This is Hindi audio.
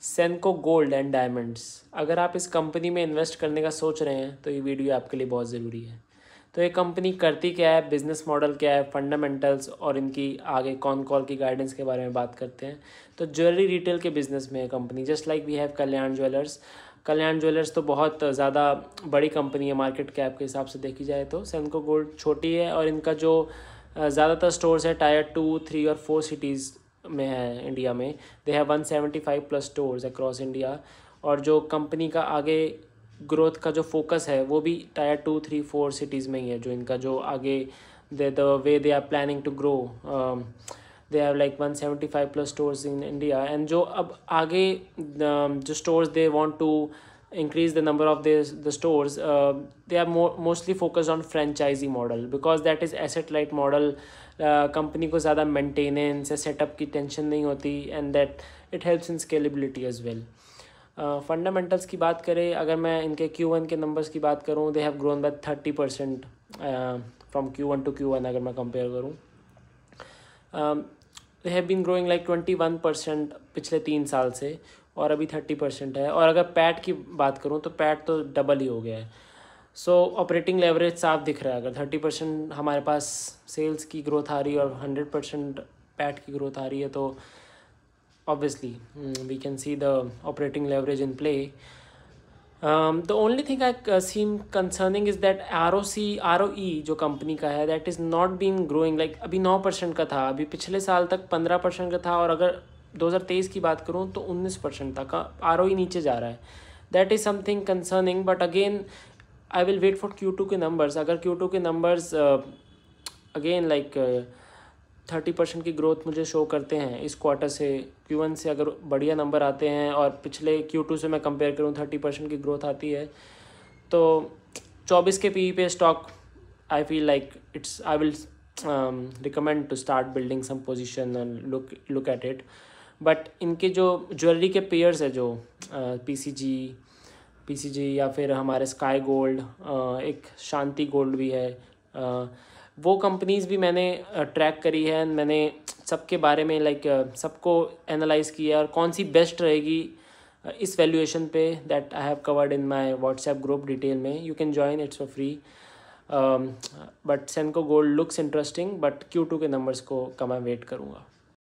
सेनको गोल्ड एंड डायमंड्स। अगर आप इस कंपनी में इन्वेस्ट करने का सोच रहे हैं तो ये वीडियो आपके लिए बहुत ज़रूरी है। तो ये कंपनी करती क्या है, बिजनेस मॉडल क्या है, फंडामेंटल्स और इनकी आगे कौन कॉल की गाइडेंस के बारे में बात करते हैं। तो ज्वेलरी रिटेल के बिजनेस में है company, just like we have Kalyan Jewellers. Kalyan Jewellers तो बहुत ज़्यादा बड़ी कंपनी है मार्केट कैप के हिसाब से देखी जाए तो। सेनको गोल्ड छोटी है और इनका जो ज़्यादातर स्टोर्स है टायर 2, 3 और 4 सिटीज़ में है इंडिया में। They have 175 plus stores across India. और जो कंपनी का आगे ग्रोथ का जो फोकस है वो भी टायर 2, 3, 4 सिटीज़ में ही है। जो इनका जो आगे the way they are planning to grow, they have like 175 plus stores in India. And जो अब आगे जो stores they want to increase the number of the stores, they are mostly focused on franchisee model because that is asset light model. कंपनी को ज़्यादा मेंटेनेंस या सेटअप की टेंशन नहीं होती and that it helps in scalability as well. Fundamentals की बात करें, अगर मैं इनके Q1 के नंबर्स की बात करूँ, they have grown by 30% from Q1 to Q1 अगर मैं कंपेयर करूँ। They have been growing like 21% पिछले 3 साल से और अभी 30% है। और अगर पैट की बात करूँ तो पैट तो डबल ही हो गया है। सो ऑपरेटिंग लेवरेज साफ दिख रहा है। अगर 30% हमारे पास सेल्स की ग्रोथ आ रही है और 100% पैट की ग्रोथ आ रही है तो obviously we can see the operating leverage in play. The only thing I seem concerning is that ROE जो कंपनी का है that is not been growing. Like अभी 9% का था, अभी पिछले साल तक 15% का था और अगर 2023 की बात करूँ तो 19% तक का ROE नीचे जा रहा है। That is something concerning, but again I will wait for Q2 के नंबर्स। अगर Q2 के नंबर्स अगेन लाइक 30% की ग्रोथ मुझे शो करते हैं इस क्वार्टर से, Q1 से अगर बढ़िया नंबर आते हैं और पिछले Q2 से मैं कंपेयर करूँ 30% की ग्रोथ आती है तो 24 के PE पे stock I feel like it's I will recommend to start building some position and look at it. But इनके जो ज्वेलरी के पेयर्स है जो PCG या फिर हमारे स्काई गोल्ड, एक शांति गोल्ड भी है, वो कंपनीज़ भी मैंने ट्रैक करी है। मैंने सबके बारे में लाइक सबको एनालाइज़ किया और कौन सी बेस्ट रहेगी इस वैल्यूएशन पे, that I have covered in my WhatsApp group detail में। You can join, it's for free. But Senco Gold looks interesting, but Q2 के नंबर्स को मैं वेट करूँगा।